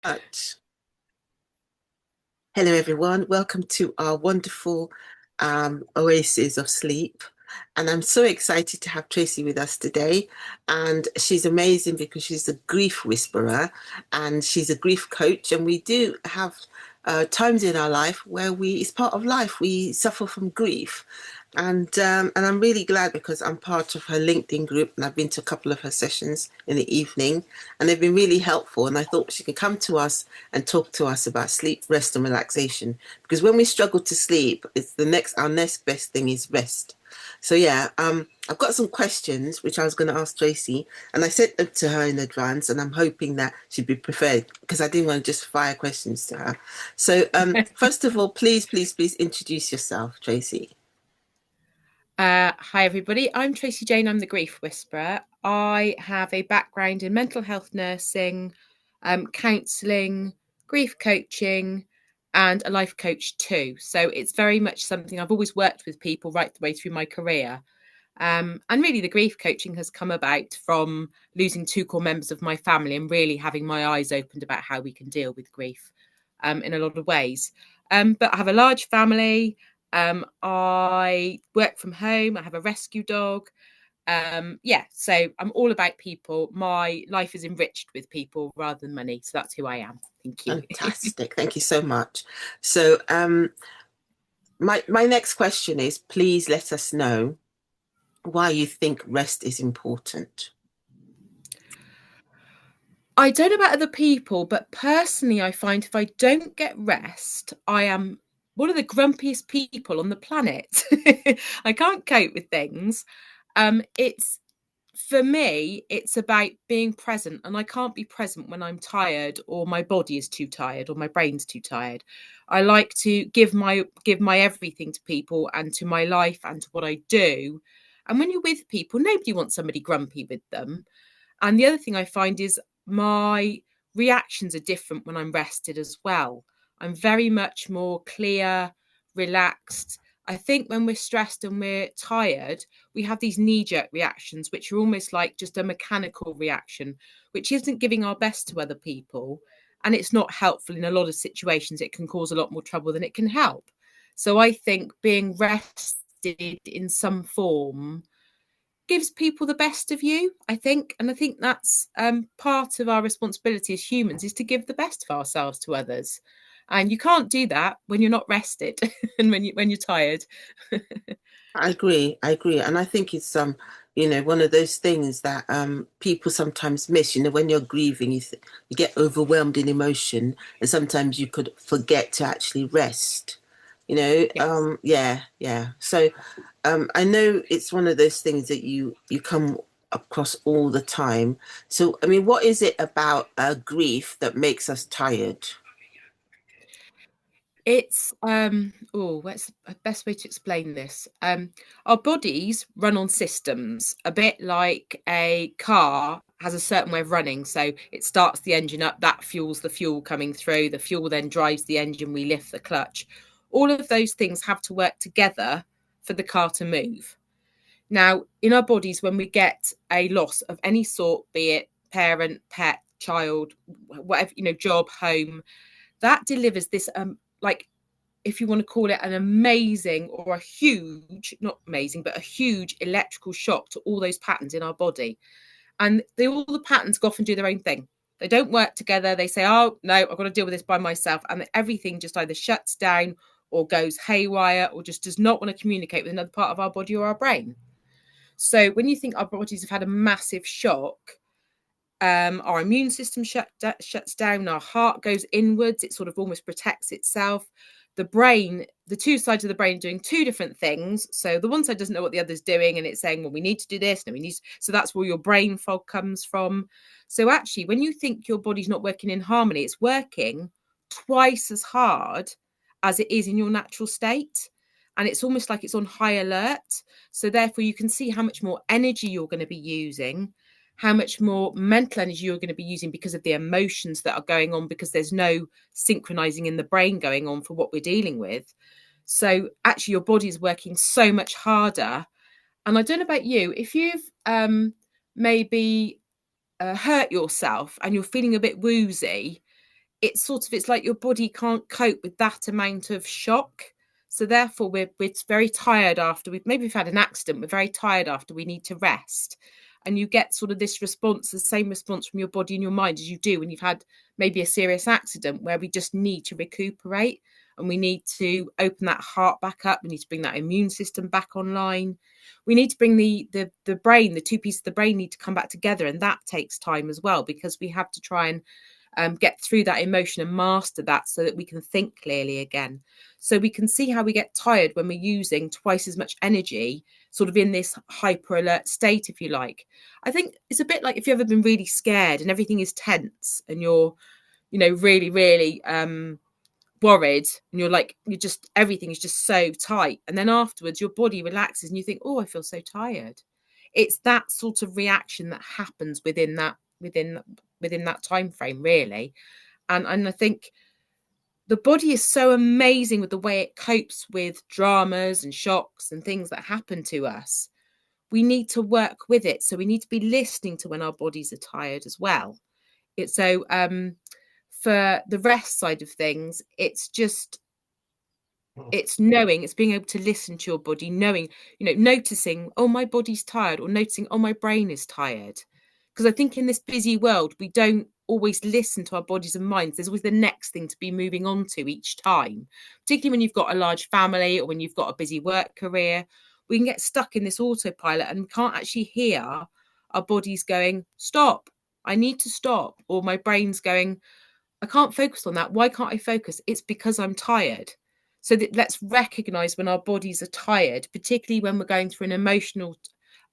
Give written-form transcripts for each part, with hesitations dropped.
Much. Hello, everyone. Welcome to our wonderful oasis of sleep. And I'm so excited to have Tracy with us today. And she's amazing because she's a grief whisperer and she's a grief coach. And we do have times in our life where it's part of life, we suffer from grief. And I'm really glad because I'm part of her LinkedIn group and I've been to a couple of her sessions in the evening and they've been really helpful. And I thought she could come to us and talk to us about sleep, rest, and relaxation. Because when we struggle to sleep, it's our next best thing is rest. So yeah, I've got some questions which I was going to ask Tracy, and I sent them to her in advance, and I'm hoping that she'd be prepared because I didn't want to just fire questions to her. So first of all, please introduce yourself, Tracy. Hi, everybody. I'm Tracey Jane. I'm the Grief Whisperer. I have a background in mental health nursing, counselling, grief coaching, and a life coach too. So it's very much something I've always worked with people right the way through my career. And really, the grief coaching has come about from losing two core members of my family and really having my eyes opened about how we can deal with grief in a lot of ways. But I have a large family. I work from home. I have a rescue dog. So I'm all about people. My life is enriched with people rather than money. So that's who I am. Thank you. Fantastic. Thank you so much. So my next question is, please let us know why you think rest is important. I don't know about other people, but personally, I find if I don't get rest, I am one of the grumpiest people on the planet. I can't cope with things. It's For me, it's about being present, and I can't be present when I'm tired or my body is too tired or my brain's too tired. I like to give my everything to people and to my life and to what I do. And when you're with people, nobody wants somebody grumpy with them. And the other thing I find is my reactions are different when I'm rested as well. I'm very much more clear, relaxed. I think when we're stressed and we're tired, we have these knee jerk reactions, which are almost like just a mechanical reaction, which isn't giving our best to other people. And it's not helpful in a lot of situations. It can cause a lot more trouble than it can help. So I think being rested in some form gives people the best of you, I think. And I think that's part of our responsibility as humans is to give the best of ourselves to others. And you can't do that when you're not rested and when you're tired. I agree, and I think it's one of those things that people sometimes miss. You know, when you're grieving, you get overwhelmed in emotion, and sometimes you could forget to actually rest. Yes. Yeah. So, I know it's one of those things that you come across all the time. So, I mean, what is it about grief that makes us tired? It's what's the best way to explain this? Our bodies run on systems, a bit like a car has a certain way of running. So it starts the engine up, that fuels the fuel coming through, the fuel then drives the engine, we lift the clutch. All of those things have to work together for the car to move. Now, in our bodies, when we get a loss of any sort, be it parent, pet, child, whatever, job, home, that delivers this like, if you want to call it an amazing or a huge, not amazing, but a huge electrical shock to all those patterns in our body. And all the patterns go off and do their own thing. They don't work together. They say, oh, no, I've got to deal with this by myself. And everything just either shuts down or goes haywire or just does not want to communicate with another part of our body or our brain. So when you think our bodies have had a massive shock, our immune system shuts down, our heart goes inwards, it sort of almost protects itself. The brain, the two sides of the brain are doing two different things. So the one side doesn't know what the other's doing, and it's saying, well, we need to do this, and we need to... So that's where your brain fog comes from. So actually, when you think your body's not working in harmony, it's working twice as hard as it is in your natural state. And it's almost like it's on high alert. So therefore, you can see how much more energy you're going to be using, how much more mental energy you're going to be using because of the emotions that are going on, because there's no synchronizing in the brain going on for what we're dealing with. So actually your body is working so much harder. And I don't know about you, if you've maybe hurt yourself and you're feeling a bit woozy, it's like your body can't cope with that amount of shock. So therefore we're very tired after we've had an accident. We're very tired after, we need to rest. And you get sort of this response, the same response from your body and your mind as you do when you've had maybe a serious accident, where we just need to recuperate and we need to open that heart back up. We need to bring that immune system back online. We need to bring the brain, the two pieces of the brain need to come back together. And that takes time as well, because we have to try and get through that emotion and master that so that we can think clearly again. So we can see how we get tired when we're using twice as much energy, sort of in this hyper alert state, if you like. I think it's a bit like if you've ever been really scared and everything is tense and you're, really, really worried, and everything is just so tight. And then afterwards, your body relaxes and you think, oh, I feel so tired. It's that sort of reaction that happens within that time frame, really. And I think the body is so amazing with the way it copes with dramas and shocks and things that happen to us. We need to work with it. So we need to be listening to when our bodies are tired as well. It's so for the rest side of things, it's being able to listen to your body, knowing, noticing, oh, my body's tired, or noticing, oh, my brain is tired. Because I think in this busy world, we don't always listen to our bodies and minds. There's always the next thing to be moving on to each time, particularly when you've got a large family or when you've got a busy work career. We can get stuck in this autopilot and we can't actually hear our bodies going, stop, I need to stop. Or my brain's going, I can't focus on that. Why can't I focus? It's because I'm tired. So let's recognize when our bodies are tired, particularly when we're going through an emotional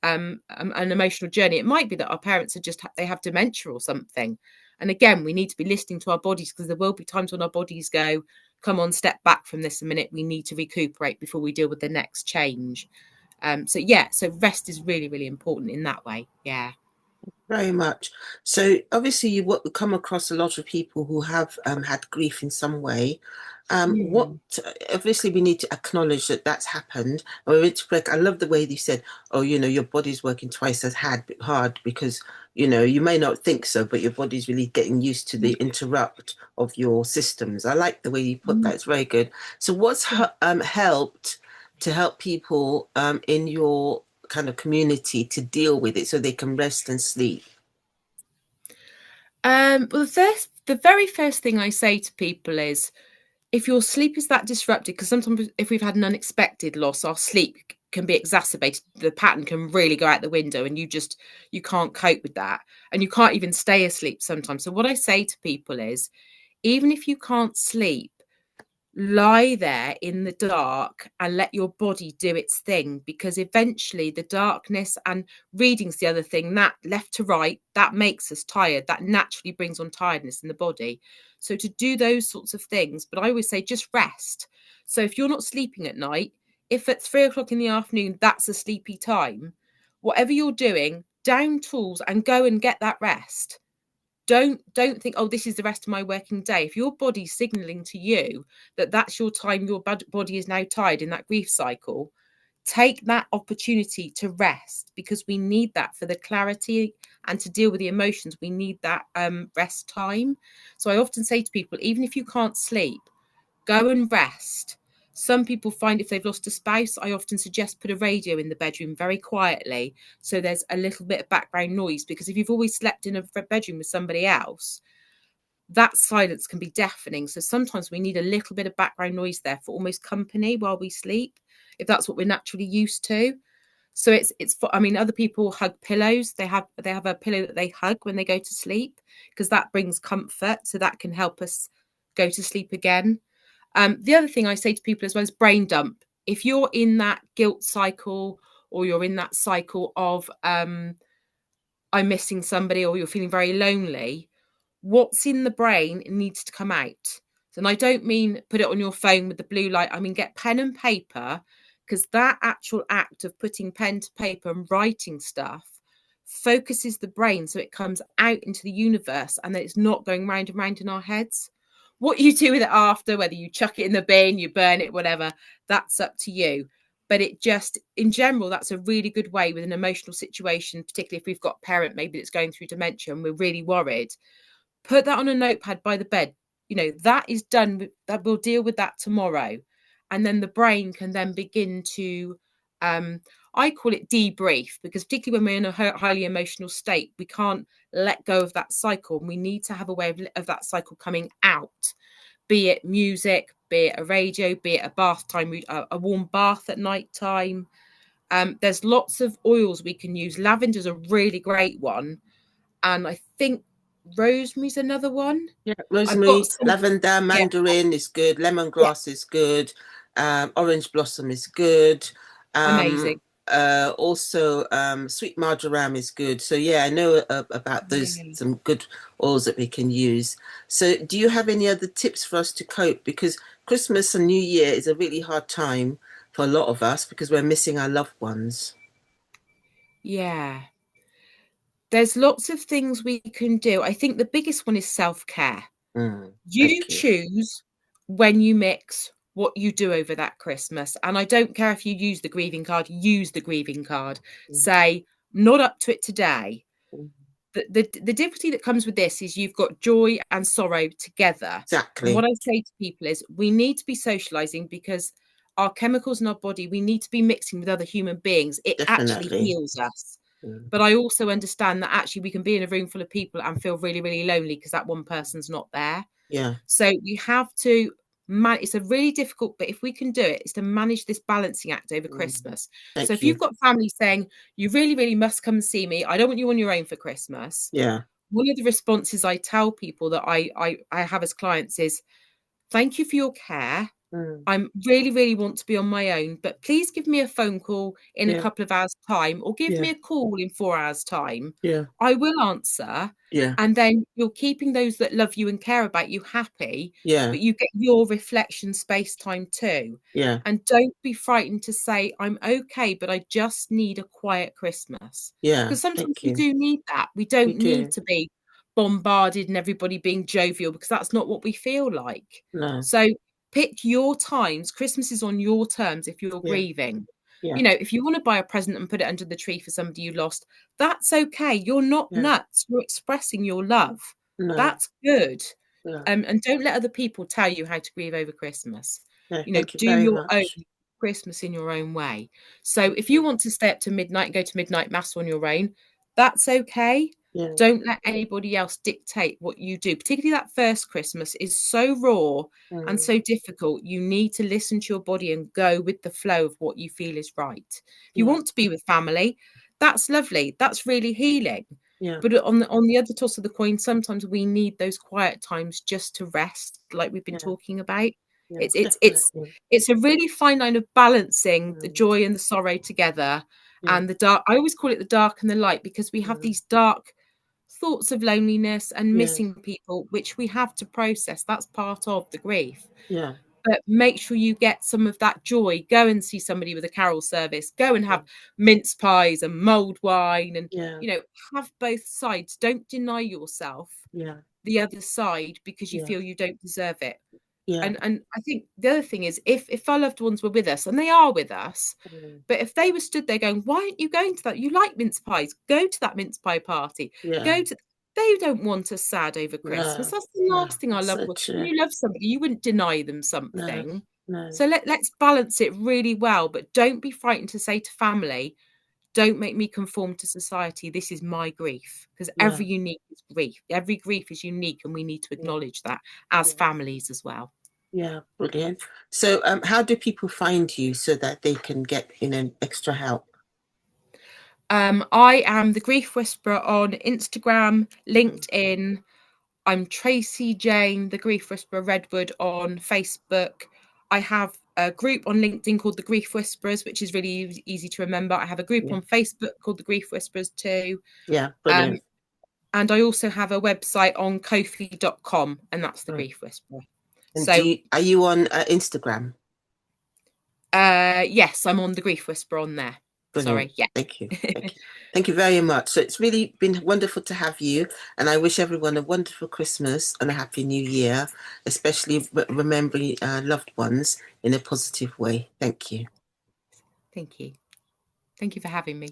journey. It might be that our parents they have dementia or something. And again, we need to be listening to our bodies, because there will be times when our bodies go, come on, step back from this a minute. We need to recuperate before we deal with the next change. So rest is really, really important in that way. Yeah. Very much. So obviously you come across a lot of people who have had grief in some way. What obviously we need to acknowledge that that's happened. I love the way you said, oh, your body's working twice as hard because, you may not think so, but your body's really getting used to the interrupt of your systems. I like the way you put that. It's very good. So what's helped to help people in your kind of community to deal with it so they can rest and sleep? Well, the very first thing I say to people is, if your sleep is that disrupted, because sometimes if we've had an unexpected loss, our sleep can be exacerbated. The pattern can really go out the window, and you can't cope with that, and you can't even stay asleep sometimes. So what I say to people is, even if you can't sleep, lie there in the dark and let your body do its thing, because eventually the darkness, and reading's the other thing, that left to right, that makes us tired. That naturally brings on tiredness in the body. So to do those sorts of things, but I always say just rest. So if you're not sleeping at night, if at 3 o'clock in the afternoon that's a sleepy time, whatever you're doing, down tools and go and get that rest. Don't think, oh, this is the rest of my working day. If your body's signaling to you that that's your time, your body is now tired in that grief cycle, take that opportunity to rest, because we need that for the clarity and to deal with the emotions. We need that rest time. So I often say to people, even if you can't sleep, go and rest. Some people find if they've lost a spouse, I often suggest put a radio in the bedroom very quietly, so there's a little bit of background noise, because if you've always slept in a bedroom with somebody else, that silence can be deafening. So sometimes we need a little bit of background noise there for almost company while we sleep, if that's what we're naturally used to. So other people hug pillows. They have a pillow that they hug when they go to sleep, because that brings comfort. So that can help us go to sleep again. The other thing I say to people as well is brain dump. If you're in that guilt cycle, or you're in that cycle of I'm missing somebody, or you're feeling very lonely, what's in the brain needs to come out. And I don't mean put it on your phone with the blue light. I mean, get pen and paper, because that actual act of putting pen to paper and writing stuff focuses the brain so it comes out into the universe, and then it's not going round and round in our heads. What you do with it after, whether you chuck it in the bin, you burn it, whatever, that's up to you. But in general, that's a really good way with an emotional situation, particularly if we've got a parent maybe that's going through dementia and we're really worried. Put that on a notepad by the bed. that is done. That we'll deal with that tomorrow. And then the brain can then begin to, I call it debrief, because particularly when we're in a highly emotional state, we can't let go of that cycle. And we need to have a way of that cycle coming out, be it music, be it a radio, be it a bath time, a warm bath at night time. There's lots of oils we can use. Lavender's a really great one. And I think rosemary's another one. Yeah, I've got rosemary, some. lavender, Yeah, mandarin is good. yeah, Lemongrass is good. Orange blossom is good. amazing. Also, sweet marjoram is good. So yeah, I know about those Yeah. some good oils that we can use. So, do you have any other tips for us to cope? Because Christmas and New Year is a really hard time for a lot of us because we're missing our loved ones. Yeah. There's lots of things we can do. I think the biggest one is self-care. You Thank you. choose when you mix what you do over that Christmas. And I don't care if you use the grieving card, use the grieving card. Mm, Say, not up to it today. mm. The difficulty that comes with this is you've got joy and sorrow together. And what Exactly. I say to people is we need to be socializing, because our chemicals in our body, we need to be mixing with other human beings. It actually Definitely. heals us. Mm, But I also understand that actually we can be in a room full of people and feel really, really lonely because that one person's not there. yeah. So we have to it's a really difficult, but if we can do it, it's to manage this balancing act over Mm, Christmas. So thank if you've you. got family saying, you really, really must come and see me, I don't want you on your own for Christmas. Yeah. One of the responses I tell people that I have as clients is, thank you for your care. Mm, I'm really, really want to be on my own, but please give me a phone call in a yeah. couple of hours' time, or give Yeah. me a call in 4 hours' time. Yeah. I will answer. Yeah. And then you're keeping those that love you and care about you happy, Yeah. but you get your reflection space time too. Yeah. And don't be frightened to say, I'm okay, but I just need a quiet Christmas. Yeah. Because sometimes Thank we you. do need that. We We don't need do. to be bombarded and everybody being jovial, because that's not what we feel like. No. So pick your times. Christmas is on your terms if you're Yeah. grieving. Yeah. If you want to buy a present and put it under the tree for somebody you lost, that's okay. You're not Yeah. nuts. You're expressing your love. No. That's good. Yeah. And don't let other people tell you how to grieve over Christmas. Yeah. Thank you Do very your own much. Christmas in your own way. So Thank if you you. want to stay up to midnight and go to midnight mass on your own, that's okay. Yeah. Don't let anybody else dictate what you do. Particularly that first Christmas is so raw and Mm, so difficult. You need to listen to your body and go with the flow of what you feel is right. If you yeah. want to be with family, that's lovely. That's really healing. Yeah. But on the other toss of the coin, sometimes we need those quiet times just to rest, like we've been Yeah. talking about. Yeah. It's it's it's Definitely. it's a really fine line of balancing the Mm, joy and the sorrow together, yeah. and the dark. I always call it the dark and the light, because we have Mm, these dark thoughts of loneliness and yeah. missing people, which we have to process. That's part of the grief. Yeah. But make sure you get some of that joy. Go and see somebody with a carol service. Go and Yeah. have mince pies and mulled wine, and Yeah. have both sides. Don't deny yourself Yeah. the other side because you Yeah. feel you don't deserve it. Yeah. And I think the other thing is, if our loved ones were with us, and they are with us, Mm, but if they were stood there going, why aren't you going to that? You like mince pies. Go to that mince pie party. yeah. Go to. They don't want us sad over Christmas. No. That's the No. last thing our That's loved so ones. When true. you love somebody, you wouldn't deny them No. something. No. So let's balance it really well. But don't be frightened to say to family, don't make me conform to society. This is my grief, because Yeah. every unique is grief. Every grief is unique, and we need to Yeah. acknowledge that as Yeah. families as well. Yeah. Brilliant. So, how do people find you so that they can get, extra help? I am the Grief Whisperer on Instagram, Mm, LinkedIn. I'm Tracey Jane, the Grief Whisperer Redwood on Facebook. I have a group on LinkedIn called the Grief Whisperers, which is really easy to remember. I have a group yeah. on Facebook called the Grief Whisperers too. Yeah. Um, Brilliant. and I also have a website on Ko-fi.com, and that's the Right. Grief Whisperer. And So are you on Instagram? yes, I'm on the Grief Whisperer on there. Brilliant. Sorry, yeah. Thank you. Thank you. Thank you very much. So it's really been wonderful to have you. And I wish everyone a wonderful Christmas and a happy new year, especially remembering loved ones in a positive way. Thank you. Thank you. Thank you for having me.